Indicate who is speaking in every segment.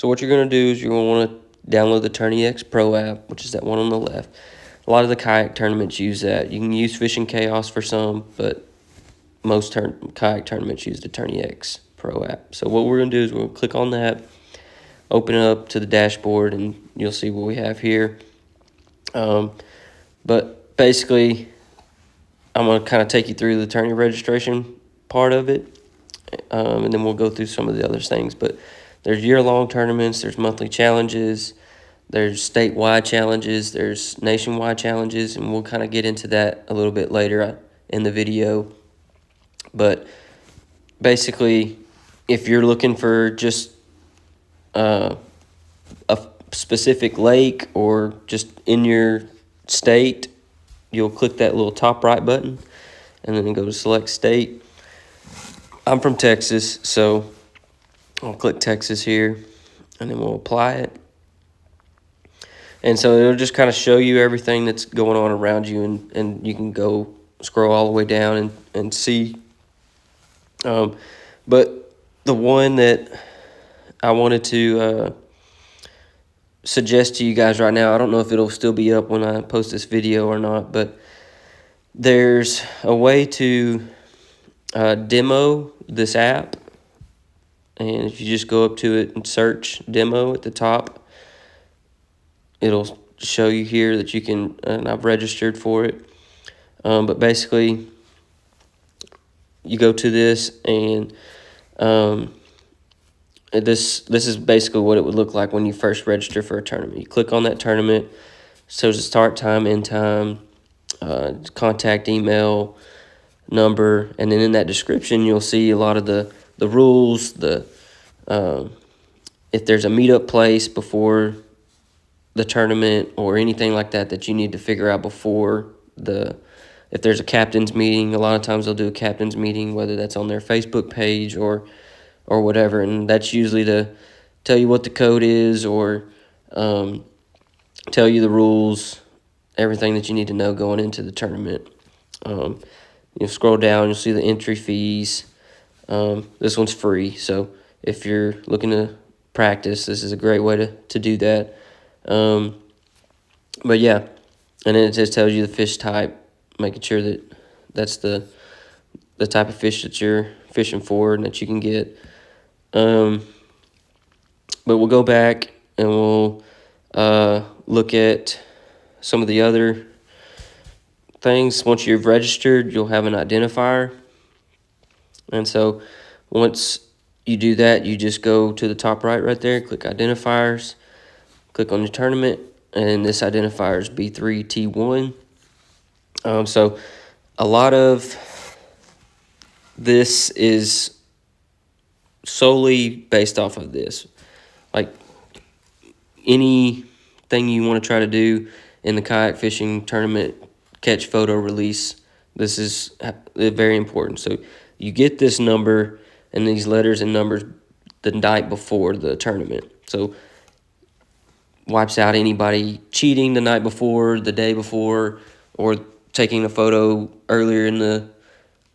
Speaker 1: So what you're going to do is you're going to want to download the TourneyX Pro app, which is that one on the left. A lot of the kayak tournaments use that. You can use Fishing Chaos for some, but most kayak tournaments use the TourneyX Pro app. So what we're going to do is we'll click on that, open it up to the dashboard, and you'll see what we have here. But basically, I'm going to kind of take you through the tourney registration part of it, and then we'll go through some of the other things. But there's year-long tournaments, there's monthly challenges, there's statewide challenges, there's nationwide challenges, and we'll kind of get into that a little bit later in the video. But basically, if you're looking for just a specific lake or just in your state, you'll click that little top right button and then go to select state. I'm from Texas, so I'll click Texas here and then we'll apply it. And so it'll just kind of show you everything that's going on around you, and you can go scroll all the way down and see. But the one that I wanted to suggest to you guys right now, I don't know if it'll still be up when I post this video or not, but there's a way to demo this app. And if you just go up to it and search demo at the top, it'll show you here that you can, and I've registered for it. But basically, you go to this, and this is basically what it would look like when you first register for a tournament. You click on that tournament, shows the start time, end time, contact email, number, and then in that description, you'll see a lot of the rules, if there's a meetup place before the tournament or anything like that that you need to figure out before if there's a captain's meeting. A lot of times they'll do a captain's meeting, whether that's on their Facebook page or whatever, and that's usually to tell you what the code is or tell you the rules, everything that you need to know going into the tournament. You'll scroll down, you'll see the entry fees. This one's free, so if you're looking to practice, this is a great way to do that. But yeah, and then it just tells you the fish type, making sure that that's the type of fish that you're fishing for and that you can get. But we'll go back and we'll look at some of the other things. Once you've registered, you'll have an identifier. And so once you do that, you just go to the top right there, click identifiers, click on your tournament, and this identifier is B3T1. So a lot of this is solely based off of this. Like anything you want to try to do in the kayak fishing tournament, catch, photo, release, this is very important. So you get this number and these letters and numbers the night before the tournament. So wipes out anybody cheating the night before, the day before, or taking a photo earlier in the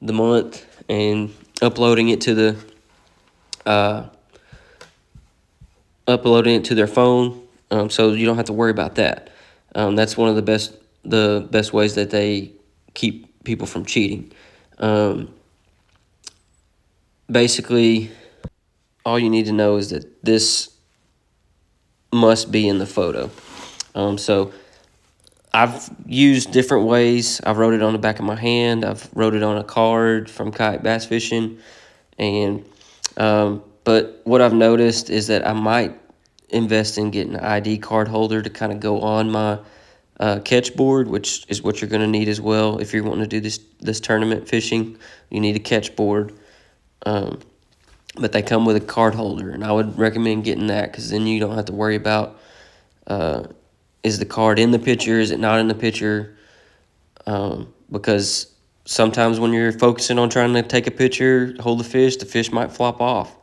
Speaker 1: month and uploading it to their phone, so you don't have to worry about that. That's one of the best ways that they keep people from cheating. Basically, all you need to know is that this must be in the photo. So I've used different ways. I've wrote it on the back of my hand. I've wrote it on a card from Kayak Bass Fishing. And but what I've noticed is that I might invest in getting an ID card holder to kind of go on my catch board, which is what you're going to need as well. If you're wanting to do this tournament fishing, you need a catch board. But they come with a card holder, and I would recommend getting that because then you don't have to worry about is the card in the picture, is it not in the picture, because sometimes when you're focusing on trying to take a picture, hold the fish might flop off.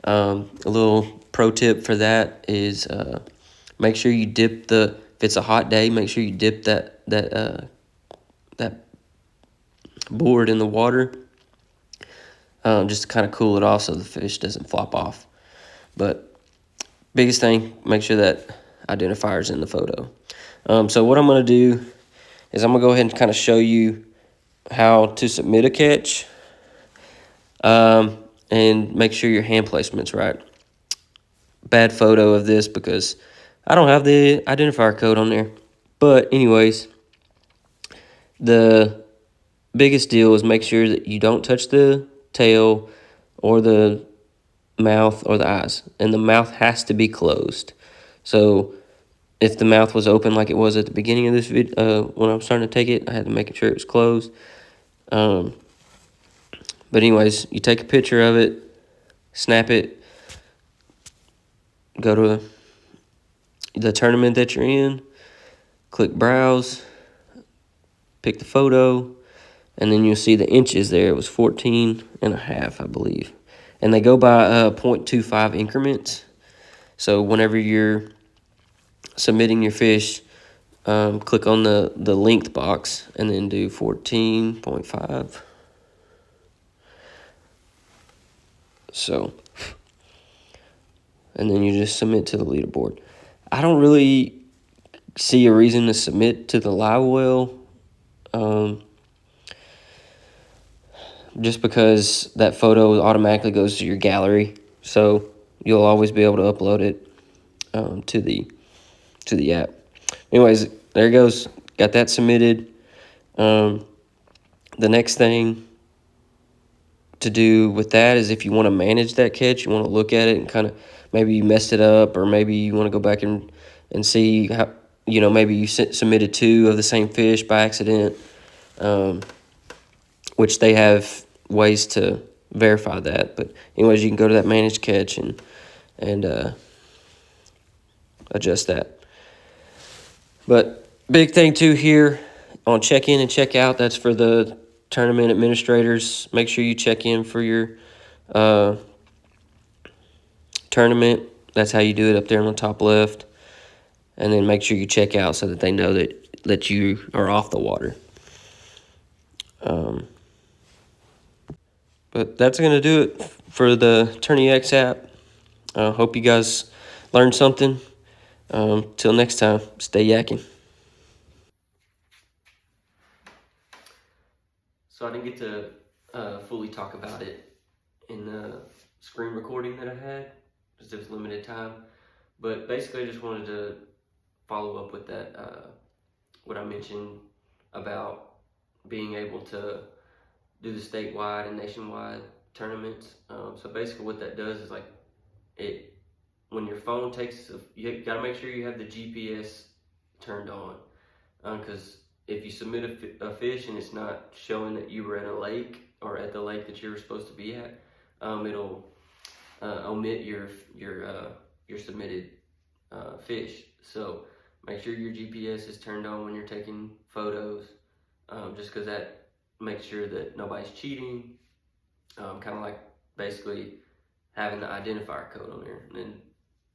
Speaker 1: A little pro tip for that is make sure you dip if it's a hot day, make sure you dip that board in the water, just to kind of cool it off so the fish doesn't flop off. But biggest thing, make sure that identifier's in the photo. So what I'm going to do is I'm going to go ahead and kind of show you how to submit a catch, and make sure your hand placement's right. Bad photo of this because I don't have the identifier code on there. But anyways, the biggest deal is make sure that you don't touch the tail or the mouth or the eyes, and the mouth has to be closed. So if the mouth was open like it was at the beginning of this video, when I was starting to take it, I had to make sure it was closed. But anyways, you take a picture of it, snap it, go to the tournament that you're in, click browse, pick the photo, and then you'll see the inches there. It was 14.5, I believe. And they go by 0.25 increments. So whenever you're submitting your fish, click on the length box and then do 14.5. So, and then you just submit to the leaderboard. I don't really see a reason to submit to the live well, just because that photo automatically goes to your gallery. So you'll always be able to upload it to the app. Anyways, there it goes. Got that submitted. The next thing to do with that is if you want to manage that catch, you want to look at it and kind of maybe you messed it up, or maybe you want to go back and see how, maybe you submitted 2 of the same fish by accident, which they have ways to verify that. But anyways, you can go to that managed catch and adjust that. But big thing too here on check in and check out, that's for the tournament administrators. Make sure you check in for your tournament. That's how you do it up there on the top left. And then make sure you check out so that they know that you are off the water. But that's going to do it for the TourneyX app. Hope you guys learned something. Till next time, stay yakking. So I didn't get to fully talk about it in the screen recording that I had, because it was limited time. But basically, I just wanted to follow up with that, what I mentioned about being able to do the statewide and nationwide tournaments. So basically what that does is when your phone takes, you got to make sure you have the GPS turned on, because if you submit a fish and it's not showing that you were at a lake or at the lake that you were supposed to be at, it'll omit your submitted fish. So make sure your GPS is turned on when you're taking photos, just because that makes sure that nobody's cheating. Kind of like basically having the identifier code on there. And then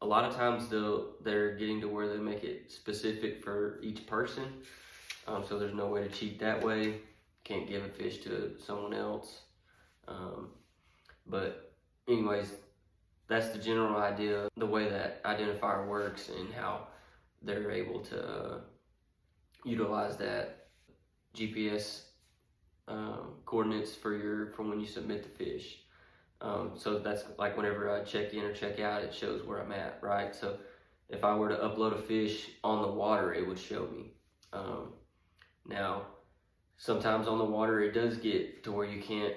Speaker 1: a lot of times they're getting to where they make it specific for each person. So there's no way to cheat that way. Can't give a fish to someone else. But anyways, that's the general idea, the way that identifier works and how they're able to utilize that GPS coordinates for when you submit the fish. So that's like whenever I check in or check out, it shows where I'm at, right? So if I were to upload a fish on the water, it would show me. Now, sometimes on the water, it does get to where you can't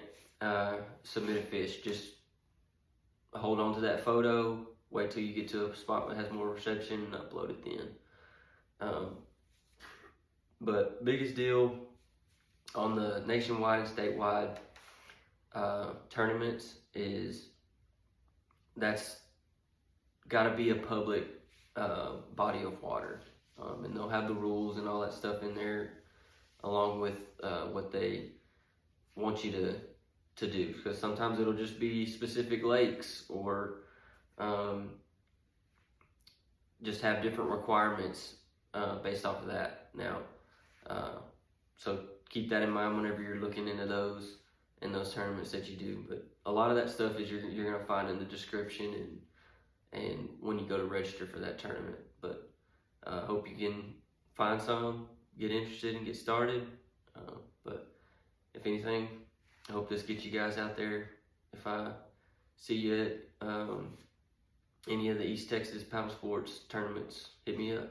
Speaker 1: submit a fish. Just hold on to that photo, wait till you get to a spot that has more reception, and upload it then. But biggest deal on the nationwide and statewide tournaments is that's got to be a public body of water, and they'll have the rules and all that stuff in there, along with what they want you to do, because sometimes it'll just be specific lakes, or just have different requirements based off of that. Now, so keep that in mind whenever you're looking into those tournaments that you do. But a lot of that stuff is you're gonna find in the description and when you go to register for that tournament. But hope you can find some, get interested, and get started. But if anything, I hope this gets you guys out there. If I see you at any of the East Texas paddle sports tournaments, hit me up.